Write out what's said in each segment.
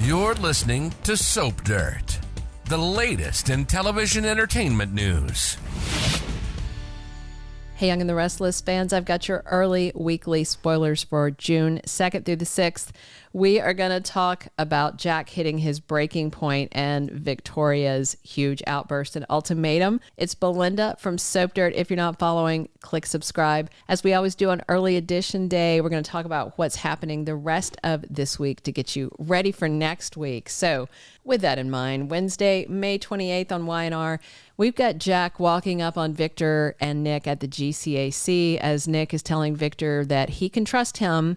You're listening to Soap Dirt, the latest in television entertainment news. Hey, Young and the Restless fans, I've got your early weekly spoilers for June 2nd through the 6th. We are going to talk about Jack hitting his breaking point and Victoria's huge outburst and ultimatum. It's Belinda from Soap Dirt. If you're not following, click subscribe. As we always do on Early Edition Day, we're going to talk about what's happening the rest of this week to get you ready for next week. So with that in mind, Wednesday, May 28th on Y&R, we've got Jack walking up on Victor and Nick at the GCAC as Nick is telling Victor that he can trust him.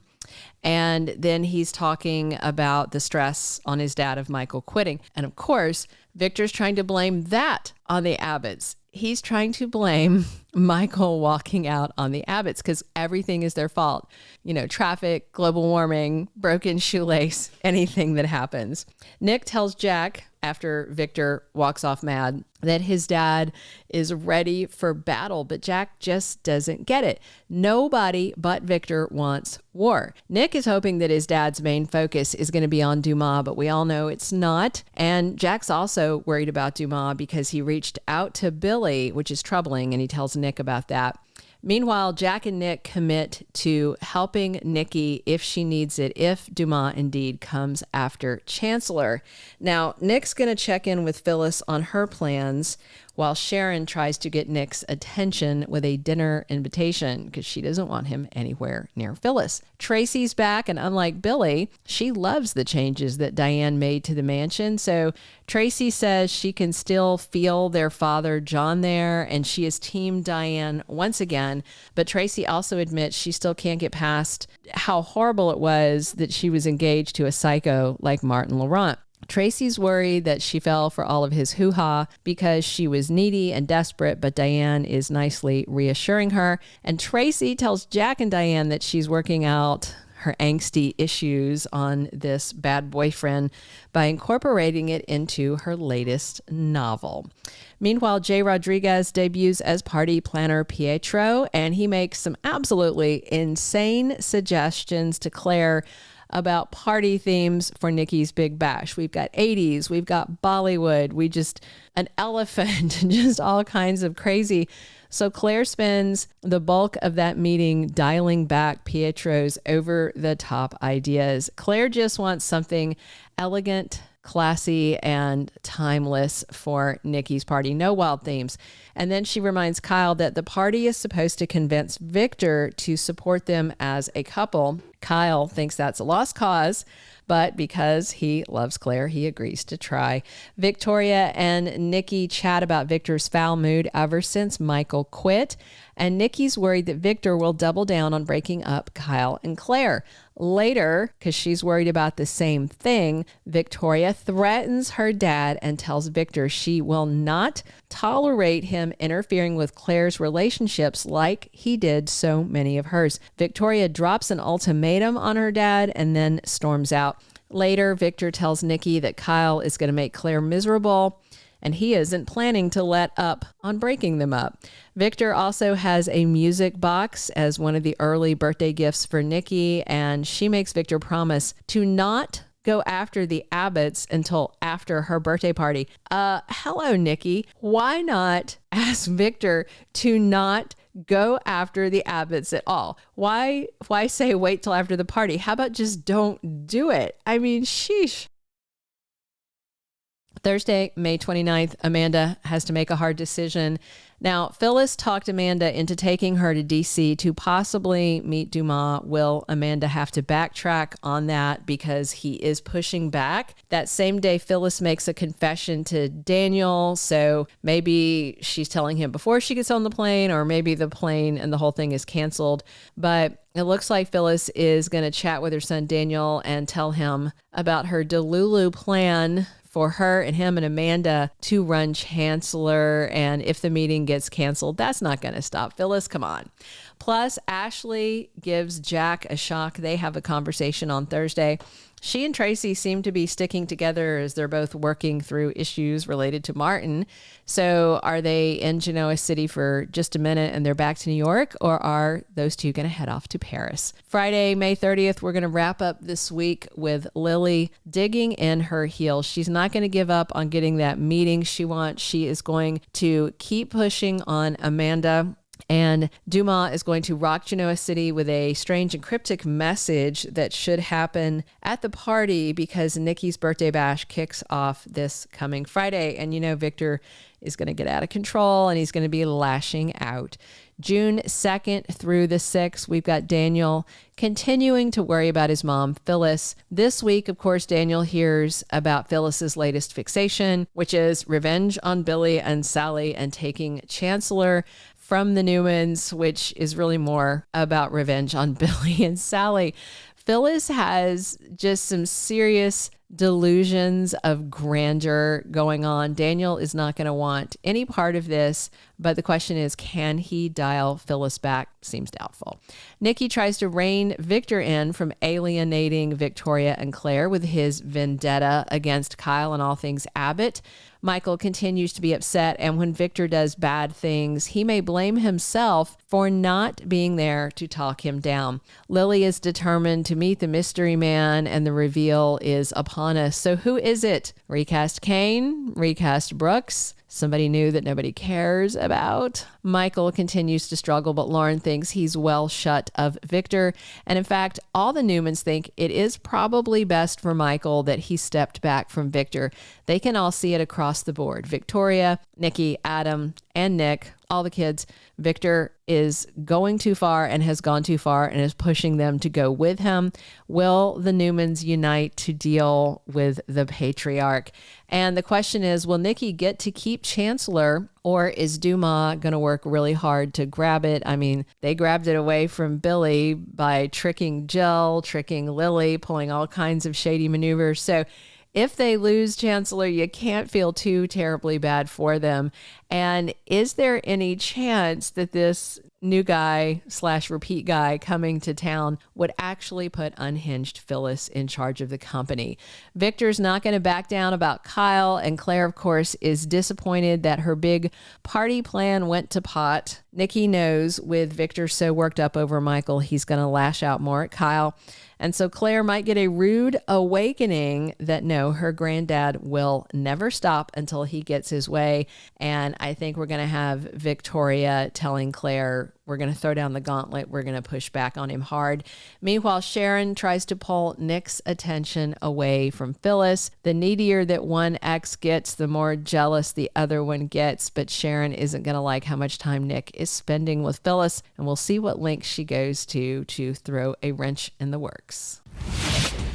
And then he's talking about the stress on his dad of Michael quitting. And of course, Victor's trying to blame that on the Abbotts. He's trying to blame Michael walking out on the Abbotts because everything is their fault. You know, traffic, global warming, broken shoelace, anything that happens. Nick tells Jack, after Victor walks off mad, that his dad is ready for battle, but Jack just doesn't get it. Nobody but Victor wants war. Nick is hoping that his dad's main focus is going to be on Dumas, but we all know it's not. And Jack's also worried about Dumas because he reached out to Billy, which is troubling, and he tells Nick about that. Meanwhile, Jack and Nick commit to helping Nikki if she needs it, if Dumas indeed comes after Chancellor. Now, Nick's going to check in with Phyllis on her plans while Sharon tries to get Nick's attention with a dinner invitation because she doesn't want him anywhere near Phyllis. Tracy's back, and unlike Billy, she loves the changes that Diane made to the mansion. So Tracy says she can still feel their father John there, and she is team Diane once again. But Tracy also admits she still can't get past how horrible it was that she was engaged to a psycho like Martin Laurent. Tracy's worried that she fell for all of his hoo-ha because she was needy and desperate, but Diane is nicely reassuring her. And Tracy tells Jack and Diane that she's working out her angsty issues on this bad boyfriend by incorporating it into her latest novel. Meanwhile, Jay Rodriguez debuts as party planner Pietro, and he makes some absolutely insane suggestions to Claire about party themes for Nikki's Big Bash. We've got 80s, we've got Bollywood, an elephant, just all kinds of crazy. So Claire spends the bulk of that meeting dialing back Pietro's over-the-top ideas. Claire just wants something elegant, classy, and timeless for Nikki's party. No wild themes. And then she reminds Kyle that the party is supposed to convince Victor to support them as a couple. Kyle thinks that's a lost cause, but because he loves Claire, he agrees to try. Victoria and Nikki chat about Victor's foul mood ever since Michael quit, and Nikki's worried that Victor will double down on breaking up Kyle and Claire. Later, because she's worried about the same thing, Victoria threatens her dad and tells Victor she will not tolerate him interfering with Claire's relationships like he did so many of hers. Victoria drops an ultimatum on her dad and then storms out. Later, Victor tells Nikki that Kyle is going to make Claire miserable, and he isn't planning to let up on breaking them up. Victor also has a music box as one of the early birthday gifts for Nikki, and she makes Victor promise to not go after the Abbotts until after her birthday party. Hello, Nikki. Why not ask Victor to not go after the Abbotts at all? Why say wait till after the party? How about just don't do it? I mean, sheesh. Thursday, May 29th, Amanda has to make a hard decision. Now, Phyllis talked Amanda into taking her to DC to possibly meet Dumas. Will Amanda have to backtrack on that because he is pushing back? That same day, Phyllis makes a confession to Daniel. So maybe she's telling him before she gets on the plane, or maybe the plane and the whole thing is canceled. But it looks like Phyllis is going to chat with her son Daniel and tell him about her Delulu plan for her and him and Amanda to run Chancellor. And if the meeting gets canceled, that's not going to stop Phyllis. Come on. Plus, Ashley gives Jack a shock. They have a conversation on Thursday. She and Tracy seem to be sticking together as they're both working through issues related to Martin. So are they in Genoa City for just a minute and they're back to New York, or are those two going to head off to Paris? Friday, May 30th, we're going to wrap up this week with Lily digging in her heels. She's not going to give up on getting that meeting she wants. She is going to keep pushing on Amanda. And Dumas is going to rock Genoa City with a strange and cryptic message that should happen at the party because Nikki's birthday bash kicks off this coming Friday. And you know, Victor is going to get out of control and he's going to be lashing out. June 2nd through the 6th, we've got Daniel continuing to worry about his mom, Phyllis. This week, of course, Daniel hears about Phyllis's latest fixation, which is revenge on Billy and Sally and taking Chancellor from the Newmans, which is really more about revenge on Billy and Sally. Phyllis has just some serious delusions of grandeur going on. Daniel is not going to want any part of this, but the question is, can he dial Phyllis back? Seems doubtful. Nikki tries to rein Victor in from alienating Victoria and Claire with his vendetta against Kyle and all things Abbott. Michael continues to be upset, and when Victor does bad things, he may blame himself for not being there to talk him down. Lily is determined to meet the mystery man, and the reveal is upon us. So who is it? Recast Kane? Recast Brooks? Somebody new that nobody cares about? Michael continues to struggle, but Lauren thinks he's well shut of Victor. And in fact, all the Newmans think it is probably best for Michael that he stepped back from Victor. They can all see it across the board. Victoria, Nikki, Adam, and Nick, all the kids. Victor is going too far and has gone too far and is pushing them to go with him. Will the Newmans unite to deal with the patriarch? And the question is, will Nikki get to keep Chancellor, or is Dumas going to work really hard to grab it? I mean, they grabbed it away from Billy by tricking Jill, tricking Lily, pulling all kinds of shady maneuvers. So if they lose Chancellor, you can't feel too terribly bad for them. And is there any chance that this new guy / repeat guy coming to town would actually put unhinged Phyllis in charge of the company? Victor's not going to back down about Kyle, and Claire, of course, is disappointed that her big party plan went to pot. Nikki knows with Victor so worked up over Michael, he's going to lash out more at Kyle. And so Claire might get a rude awakening that no, her granddad will never stop until he gets his way. And I think we're going to have Victoria telling Claire, we're going to throw down the gauntlet. We're going to push back on him hard. Meanwhile, Sharon tries to pull Nick's attention away from Phyllis. The needier that one ex gets, the more jealous the other one gets. But Sharon isn't going to like how much time Nick is spending with Phyllis. And we'll see what lengths she goes to throw a wrench in the works.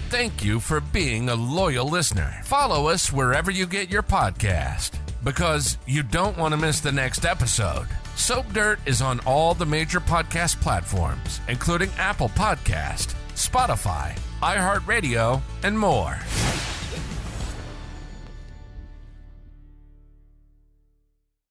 Thank you for being a loyal listener. Follow us wherever you get your podcast, because you don't want to miss the next episode. Soap Dirt is on all the major podcast platforms, including Apple Podcast, Spotify, iHeartRadio, and more.